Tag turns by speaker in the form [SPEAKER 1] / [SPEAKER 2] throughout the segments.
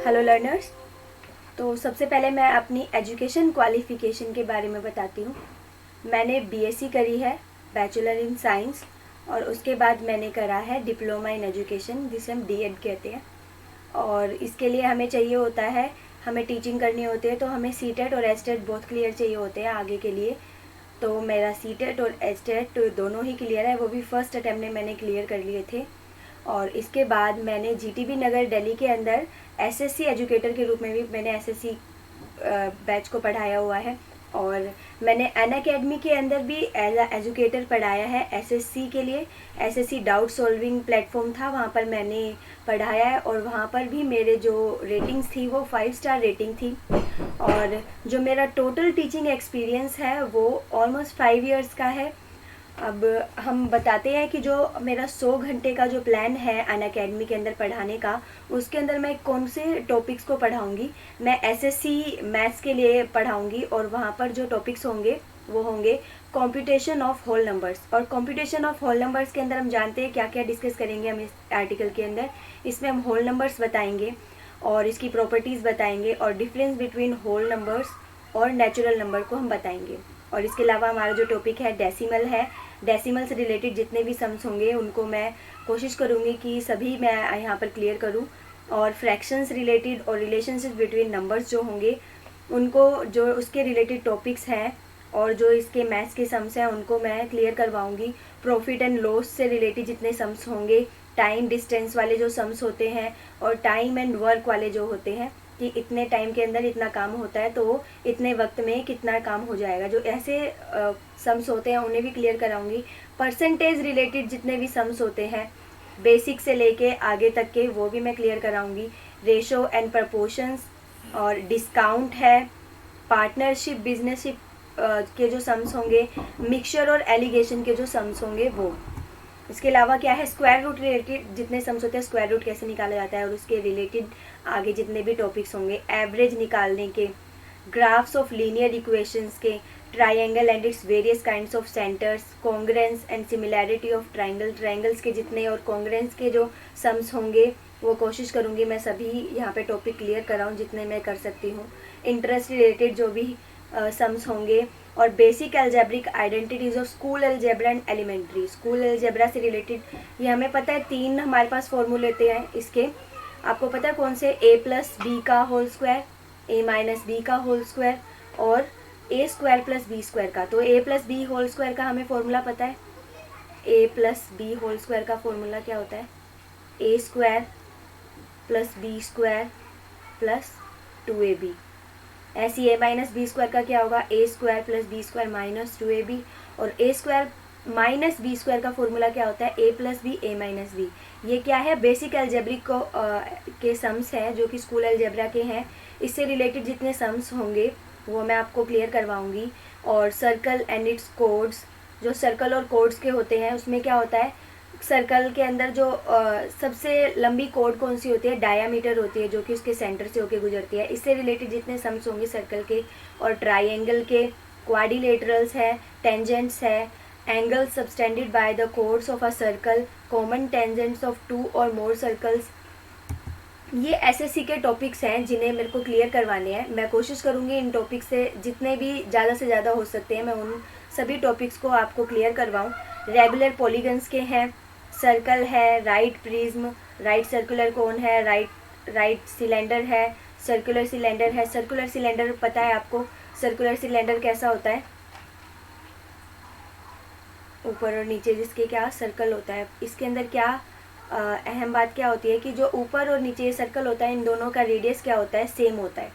[SPEAKER 1] Hello learners. तो सबसे पहले मैं अपनी एजुकेशन क्वालिफ़िकेशन के बारे में बताती हूँ। मैंने बीएससी करी है, बैचलर इन साइंस, और उसके बाद मैंने करा है डिप्लोमा इन एजुकेशन, जिसे हम डीएड कहते हैं। और इसके लिए हमें चाहिए होता है, हमें टीचिंग करनी होती है, तो हमें सीटेट और एसटेट बहुत क्लियर चाहिए होते हैं आगे के लिए। तो मेरा सीटेट और एसटेट दोनों ही क्लियर है, वो भी फर्स्ट अटैम्प्ट में मैंने क्लियर कर लिए थे। और इसके बाद मैंने जीटीबी नगर दिल्ली के अंदर एसएससी एजुकेटर के रूप में भी मैंने एसएससी बैच को पढ़ाया हुआ है। और मैंने अनअकैडमी के अंदर भी एज अ एजुकेटर पढ़ाया है एसएससी के लिए। एसएससी डाउट सॉल्विंग प्लेटफॉर्म था, वहाँ पर मैंने पढ़ाया है, और वहाँ पर भी मेरे जो रेटिंग्स थी वो 5 स्टार रेटिंग थी। और जो मेरा टोटल टीचिंग एक्सपीरियंस है वो ऑलमोस्ट 5 इयर्स का है। अब हम बताते हैं कि जो मेरा 100 घंटे का जो प्लान है अनअकैडमी के अंदर पढ़ाने का, उसके अंदर मैं कौन से टॉपिक्स को पढ़ाऊंगी। मैं एसएससी मैथ्स के लिए पढ़ाऊंगी, और वहाँ पर जो टॉपिक्स होंगे वो होंगे कंप्यूटेशन ऑफ होल नंबर्स। और कंप्यूटेशन ऑफ होल नंबर्स के अंदर हम जानते हैं क्या क्या डिस्कस करेंगे हम इस आर्टिकल के अंदर। इसमें हम होल नंबर्स बताएंगे और इसकी प्रॉपर्टीज़ बताएंगे, और डिफरेंस बिटवीन होल नंबर्स और नेचुरल नंबर को हम बताएंगे। और इसके अलावा हमारा जो टॉपिक है डेसिमल है, डेसिमल से रिलेटेड जितने भी सम्स होंगे उनको मैं कोशिश करूँगी कि सभी मैं यहाँ पर क्लियर करूँ। और फ्रैक्शंस रिलेटेड और रिलेशनशिप बिटवीन नंबर्स जो होंगे उनको, जो उसके रिलेटेड टॉपिक्स हैं और जो इसके मैथ्स के सम्स हैं उनको मैं क्लियर करवाऊँगी। प्रॉफिट एंड लॉस से रिलेटेड जितने सम्स होंगे, टाइम डिस्टेंस वाले जो सम्स होते हैं, और टाइम एंड वर्क वाले जो होते हैं कि इतने टाइम के अंदर इतना काम होता है तो इतने वक्त में कितना काम हो जाएगा, जो ऐसे सम्स होते हैं उन्हें भी क्लियर कराऊंगी। परसेंटेज रिलेटेड जितने भी सम्स होते हैं बेसिक से लेके आगे तक के, वो भी मैं क्लियर कराऊंगी। रेशो एंड प्रपोर्शंस, और डिस्काउंट है, पार्टनरशिप बिजनेसशिप के जो सम्स होंगे, मिक्सचर और एलिगेशन के जो सम्स होंगे वो। इसके अलावा क्या है, स्क्वायर रूट रिलेटेड जितने सम्स होते हैं, स्क्वायर रूट कैसे निकाला जाता है और उसके रिलेटेड आगे जितने भी टॉपिक्स होंगे, एवरेज निकालने के, ग्राफ्स ऑफ लीनियर इक्वेशंस के, triangle and its various kinds of centres, congruence and similarity of triangle, triangles के जितने और कॉन्ग्रेंस के जो सम्स होंगे वो कोशिश करूँगी मैं सभी यहाँ पे टॉपिक क्लियर कराऊँ जितने मैं कर सकती हूँ। इंटरेस्ट रिलेटेड जो भी सम्स होंगे, और basic algebraic identities of school algebra and elementary. School algebra से रिलेटेड ये हमें पता है, 3 हमारे पास फॉर्मूले होते हैं इसके। आपको पता है कौन से, a प्लस बी का whole square, a minus b का होल स्क्वायर, और a square plus b square का। तो a plus b whole square का हमें फॉर्मूला पता है। a plus b whole square का फॉर्मूला क्या होता है, a square plus b square plus 2ab। ऐसी a माइनस बी स्क्वायर का क्या होगा, a square plus b square minus 2ab। और a square minus b square का फॉर्मूला क्या होता है, a plus b a minus b. ये क्या है, बेसिक अलजेब्रिक को के सम्स हैं जो कि स्कूल अलजेब्रा के हैं। इससे रिलेटेड जितने सम्स होंगे वो मैं आपको क्लियर करवाऊँगी। और सर्कल एंड इट्स कोड्स, जो सर्कल और कोड्स के होते हैं उसमें क्या होता है, सर्कल के अंदर जो सबसे लंबी कोड कौन सी होती है, डायामीटर होती है, जो कि उसके सेंटर से होके गुजरती है। इससे रिलेटेड जितने सम्स होंगे सर्कल के और ट्राइंगल के, क्वाड्रिलेटरल्स है, टेंजेंट्स है, angles subtended by the codes of a circle, common tangents of 2 और मोर सर्कल्स। ये एसएससी के टॉपिक्स हैं जिन्हें मेरे को क्लियर करवाने हैं। मैं कोशिश करूँगी इन टॉपिक्स से जितने भी ज़्यादा से ज़्यादा हो सकते हैं मैं उन सभी टॉपिक्स को आपको क्लियर करवाऊँ। रेगुलर पॉलीगन्स के हैं, सर्कल है, right prism, right circular cone है, राइट सिलेंडर है, सर्कुलर सिलेंडर है। सर्कुलर सिलेंडर पता है आपको, सर्कुलर सिलेंडर कैसा होता है, ऊपर और नीचे जिसके क्या सर्कल होता है। इसके अंदर क्या अहम बात क्या होती है कि जो ऊपर और नीचे सर्कल होता है इन दोनों का रेडियस क्या होता है, सेम होता है।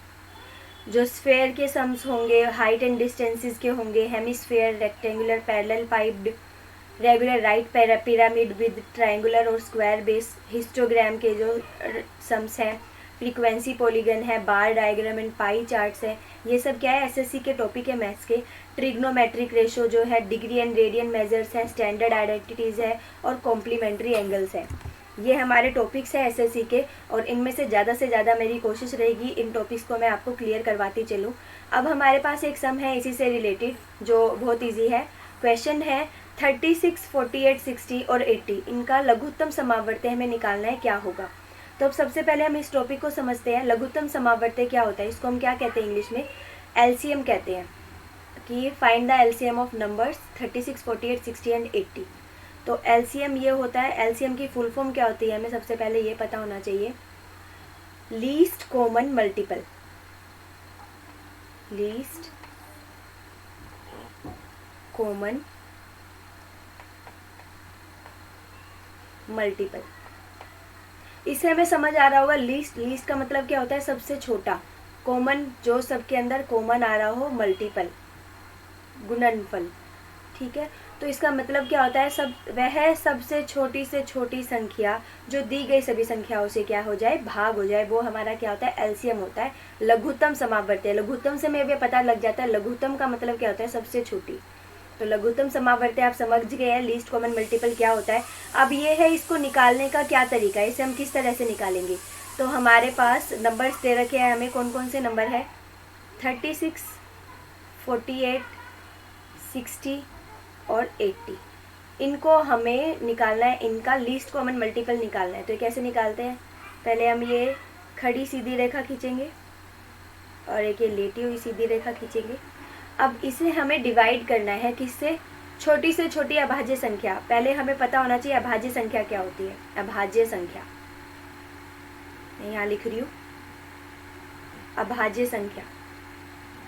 [SPEAKER 1] जो स्फेयर के सम्स होंगे, हाइट एंड डिस्टेंसेस के होंगे, hemisphere, rectangular, parallel piped, regular right pyramid with triangular और स्क्वायर बेस, हिस्टोग्राम के जो सम्स हैं, फ्रीक्वेंसी पॉलीगन है, बार डायग्राम एंड पाई चार्ट्स है। ये सब क्या है, एसएससी के टॉपिक है मैथ्स के। ट्रिग्नोमेट्रिक रेशो जो है, डिग्री एंड रेडियन मेजर्स हैं, स्टैंडर्ड आइडेंटिटीज़ है, और कॉम्प्लीमेंट्री एंगल्स हैं। ये हमारे टॉपिक्स हैं एसएससी के, और इनमें से ज़्यादा मेरी कोशिश रहेगी इन टॉपिक्स को मैं आपको क्लियर करवाती चलूँ। अब हमारे पास एक सम है इसी से रिलेटेड जो बहुत ईजी है। क्वेश्चन है 36, 48, 60 और 80, इनका लघुत्तम समावर्त हमें निकालना है, क्या होगा। तो अब सबसे पहले हम इस टॉपिक को समझते हैं। लघुत्तम समावर्त्य क्या होता है, इसको हम क्या कहते हैं इंग्लिश में, एलसीएम कहते हैं, कि find the LCM of numbers 36, 48, 60 and 80। तो एलसीएम ये होता है, एलसीएम की फुल फॉर्म क्या होती है हमें सबसे पहले ये पता होना चाहिए, least common multiple. Least common multiple, इससे हमें समझ आ रहा होगा। लीस्ट का मतलब क्या होता है, सबसे छोटा, कॉमन जो सबके अंदर कॉमन आ रहा हो, मल्टीपल गुणनफल, ठीक है। तो इसका मतलब क्या होता है, वह सबसे छोटी से छोटी संख्या जो दी गई सभी संख्याओं से क्या हो जाए, भाग हो जाए, वो हमारा क्या होता है, एलसीएम होता है। लघुत्तम समावर्त्य, लघुत्तम से हमें भी पता लग जाता है, लघुत्तम का मतलब क्या होता है, सबसे छोटी। तो लघुत्तम समावर्त्य आप समझ गए हैं, लीस्ट कॉमन मल्टीपल क्या होता है। अब ये है इसको निकालने का क्या तरीका है, इसे हम किस तरह से निकालेंगे। तो हमारे पास नंबर्स दे रखे हैं, हमें कौन कौन से नंबर है, 36, 48, 60 और 80। इनको हमें निकालना है, इनका लीस्ट कॉमन मल्टीपल निकालना है। तो कैसे निकालते हैं, पहले हम ये खड़ी सीधी रेखा खींचेंगे और एक ये लेटी हुई सीधी रेखा खींचेंगे। अब इसे हमें डिवाइड करना है किससे, छोटी से छोटी अभाज्य संख्या। पहले हमें पता होना चाहिए अभाज्य संख्या क्या होती है। अभाज्य संख्या मैं यहाँ लिख रही हूँ, अभाज्य संख्या।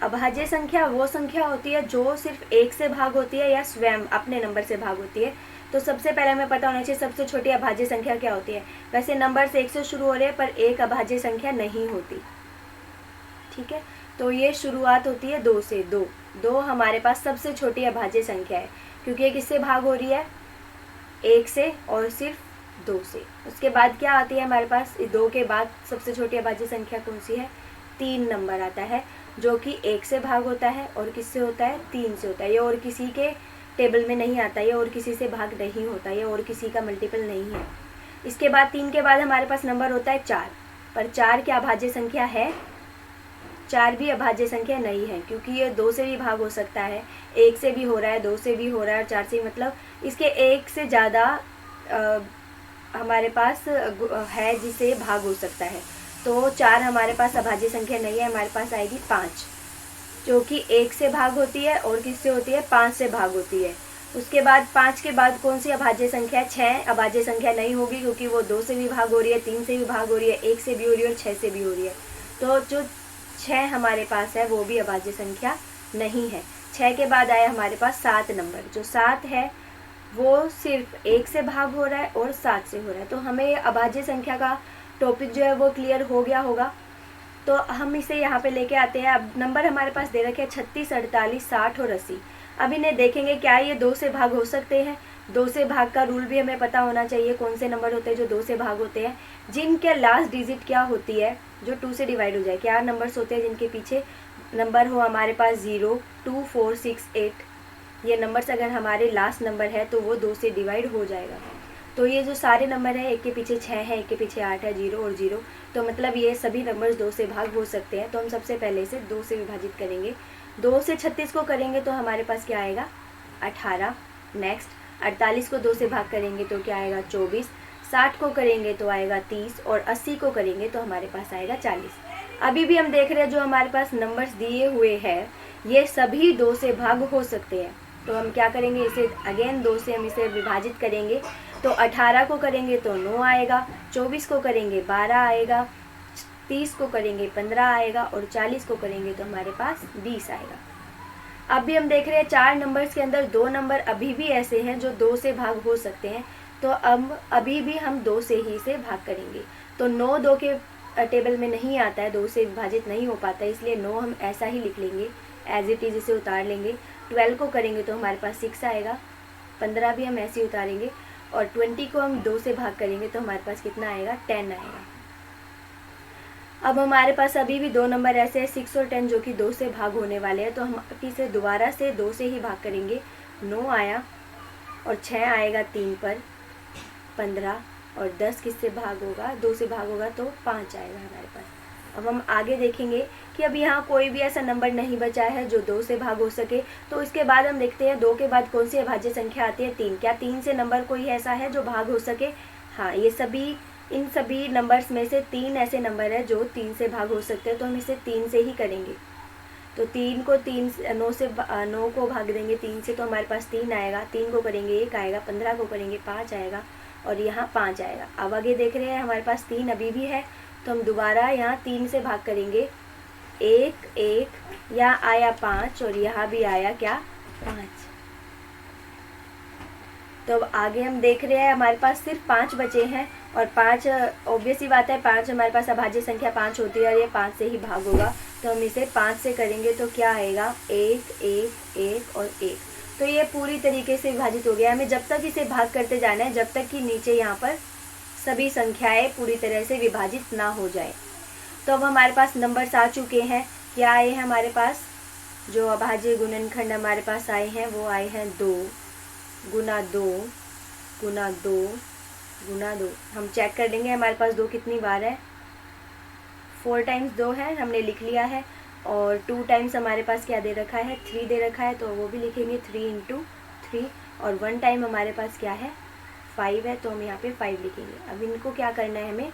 [SPEAKER 1] अभाज्य संख्या वो संख्या होती है जो सिर्फ एक से भाग होती है या स्वयं अपने नंबर से भाग होती है। तो सबसे पहले हमें पता होना चाहिए सबसे छोटी अभाज्य संख्या क्या होती है। वैसे नंबर से 1 से शुरू हो रहे हैं पर एक अभाज्य संख्या नहीं होती, ठीक है। तो ये शुरुआत होती है 2 से। दो हमारे पास सबसे छोटी अभाज्य संख्या है, क्योंकि ये किससे भाग हो रही है, 1 से और सिर्फ 2 से। उसके बाद क्या आती है हमारे पास, 2 के बाद सबसे छोटी अभाज्य संख्या कौन सी है, 3 नंबर आता है, जो कि 1 से भाग होता है और किससे होता है, 3 से होता है। ये और किसी के टेबल में नहीं आता, ये और किसी से भाग नहीं होता, ये और किसी का मल्टीपल नहीं है। इसके बाद 3 के बाद हमारे पास नंबर होता है 4, पर 4 क्या अभाज्य संख्या है, 4 भी अभाज्य संख्या नहीं है, क्योंकि ये 2 से भी भाग हो सकता है, 1 से भी हो रहा है, 2 से भी हो रहा है और 4 से, मतलब इसके 1 से ज़्यादा हमारे पास है जिसे भाग हो सकता है। तो 4 हमारे पास अभाज्य संख्या नहीं है, हमारे पास आएगी 5, जो कि 1 से भाग होती है और किससे होती है, 5 से भाग होती है। उसके बाद 5 के बाद कौन सी अभाज्य संख्या, 6 अभाज्य संख्या नहीं होगी, क्योंकि वो 2 से भी भाग हो रही है, 3 से भी भाग हो रही है, 1 से भी हो रही है और 6 से भी हो रही है। तो जो 6 हमारे पास है वो भी अभाज्य संख्या नहीं है। 6 के बाद आया हमारे पास 7 नंबर, जो 7 है वो सिर्फ 1 से भाग हो रहा है और 7 से हो रहा है। तो हमें अभाज्य संख्या का टॉपिक जो है वो क्लियर हो गया होगा। तो हम इसे यहाँ पे लेके आते हैं। अब नंबर हमारे पास दे रखे हैं 36, 48, 60 और 80। अब इन्हें देखेंगे क्या ये 2 से भाग हो सकते हैं। 2 से भाग का रूल भी हमें पता होना चाहिए, कौन से नंबर होते हैं जो 2 से भाग होते हैं, जिनके लास्ट डिजिट क्या होती है, जो 2 से डिवाइड हो जाए। क्या नंबर्स होते हैं जिनके पीछे नंबर हो हमारे पास 0, 2, 4, 6, 8। ये नंबर्स अगर हमारे लास्ट नंबर है तो वो 2 से डिवाइड हो जाएगा। तो ये जो सारे नंबर हैं, एक के पीछे 6 है, एक के पीछे 8 है, 0 और 0, तो मतलब ये सभी नंबर्स 2 से भाग हो सकते हैं। तो हम सबसे पहले इसे 2 से विभाजित करेंगे। 2 से 36 को करेंगे तो हमारे पास क्या आएगा, 18। नेक्स्ट 48 को 2 से भाग करेंगे तो क्या आएगा, 24। 60 को करेंगे तो आएगा 30 और 80 को करेंगे तो हमारे पास आएगा 40। अभी भी हम देख रहे हैं जो हमारे पास नंबर्स दिए हुए हैं ये सभी 2 से भाग हो सकते हैं। तो हम क्या करेंगे, इसे अगेन 2 से हम इसे विभाजित करेंगे। तो 18 को करेंगे तो 9 आएगा, 24 को करेंगे 12 आएगा, 30 को करेंगे 15 आएगा और 40 को करेंगे तो हमारे पास 20 आएगा। अब भी हम देख रहे हैं 4 नंबर्स के अंदर 2 नंबर अभी भी ऐसे हैं जो 2 से भाग हो सकते हैं। तो अब अभी भी हम 2 से ही से भाग करेंगे। तो 9 2 के टेबल में नहीं आता है, 2 से विभाजित नहीं हो पाता, इसलिए 9 हम ऐसा ही लिख लेंगे, एज इट इज़ इसे उतार लेंगे। 12 को करेंगे तो हमारे पास 6 आएगा, 15 भी हम ऐसे ही उतारेंगे और 20 को हम 2 से भाग करेंगे तो हमारे पास कितना आएगा, 10 आएगा। अब हमारे पास अभी भी 2 नंबर ऐसे हैं 6 और 10 जो कि 2 से भाग होने वाले हैं। तो हम इसे दोबारा से 2 से ही भाग करेंगे। 9 आया और 6 आएगा 3 पर, 15 और 10 किससे भाग होगा, 2 से भाग होगा तो 5 आएगा हमारे पास। अब हम आगे देखेंगे कि अब यहाँ कोई भी ऐसा नंबर नहीं बचा है जो 2 से भाग हो सके। तो इसके बाद हम देखते हैं 2 के बाद कौन सी अभाज्य संख्या आती है, 3। क्या 3 से नंबर कोई ऐसा है जो भाग हो सके, हाँ, ये सभी इन सभी नंबर्स में से 3 ऐसे नंबर है जो 3 से भाग हो सकते हैं, तो हम इसे 3 से ही करेंगे। तो 3 को 9 को भाग देंगे 3 से, तो हमारे पास 3 आएगा। 3 को करेंगे 1 आएगा, 15 को करेंगे 5 आएगा, और यहाँ 5 आएगा। अब आगे देख रहे हैं हमारे पास 3 अभी भी है, तो हम दोबारा यहाँ 3 से भाग करेंगे। 1 1, यहाँ आया 5 और यहाँ भी आया क्या, 5। तो अब आगे हम देख रहे हैं हमारे पास सिर्फ 5 बचे हैं, और 5 ऑब्वियस ही बात है, 5 हमारे पास अभाज्य संख्या 5 होती है और ये 5 से ही भाग होगा। तो हम इसे 5 से करेंगे तो क्या आएगा, 1 1 1 और 1। तो ये पूरी तरीके से विभाजित हो गया। हमें जब तक इसे भाग करते जाना है जब तक कि नीचे यहाँ पर सभी संख्याएं पूरी तरह से विभाजित ना हो जाए। तो अब हमारे पास नंबर्स आ चुके हैं। क्या आए हैं हमारे पास, जो अभाज्य गुणनखंड हमारे पास आए हैं वो आए हैं 2 गुना 2 गुना 2 गुना 2। हम चेक कर लेंगे हमारे पास 2 कितनी बार है, 4 टाइम्स 2 है, हमने लिख लिया है। और 2 टाइम्स हमारे पास क्या दे रखा है, 3 दे रखा है, तो वो भी लिखेंगे 3 × 3। और 1 टाइम हमारे पास क्या है, 5 है, तो हम यहाँ पे 5 लिखेंगे। अब इनको क्या करना है हमें,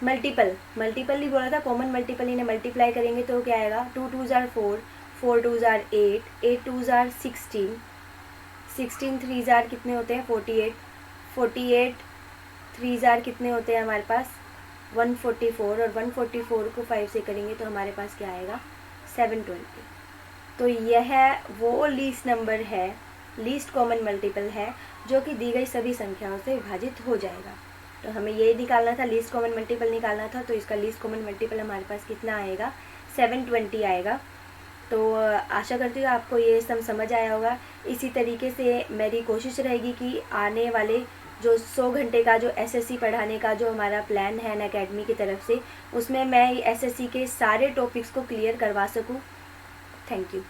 [SPEAKER 1] मल्टीपल ही बोला था, कॉमन मल्टीपल इन्हें मल्टीप्लाई करेंगे तो क्या आएगा, 2 2 जार 4, 4 2 जार 8, 8 2 जार 16, 16 3 जार कितने होते हैं, 48, 48 3 जार कितने होते हैं हमारे पास, 144, और 144 को 5 से करेंगे तो हमारे पास क्या आएगा, 720। तो यह वो लीस्ट नंबर है, लीस्ट कॉमन मल्टीपल है, जो कि दी गई सभी संख्याओं से विभाजित हो जाएगा। तो हमें ये निकालना था, लीस्ट कॉमन मल्टीपल निकालना था, तो इसका लीस्ट कॉमन मल्टीपल हमारे पास कितना आएगा, 720 आएगा। तो आशा करती हूँ आपको ये सब समझ आया होगा। इसी तरीके से मेरी कोशिश रहेगी कि आने वाले जो 100 घंटे का जो एसएससी पढ़ाने का जो हमारा प्लान है अनअकैडमी की तरफ से, उसमें मैं एसएससी के सारे टॉपिक्स को क्लियर करवा सकूँ। Thank you.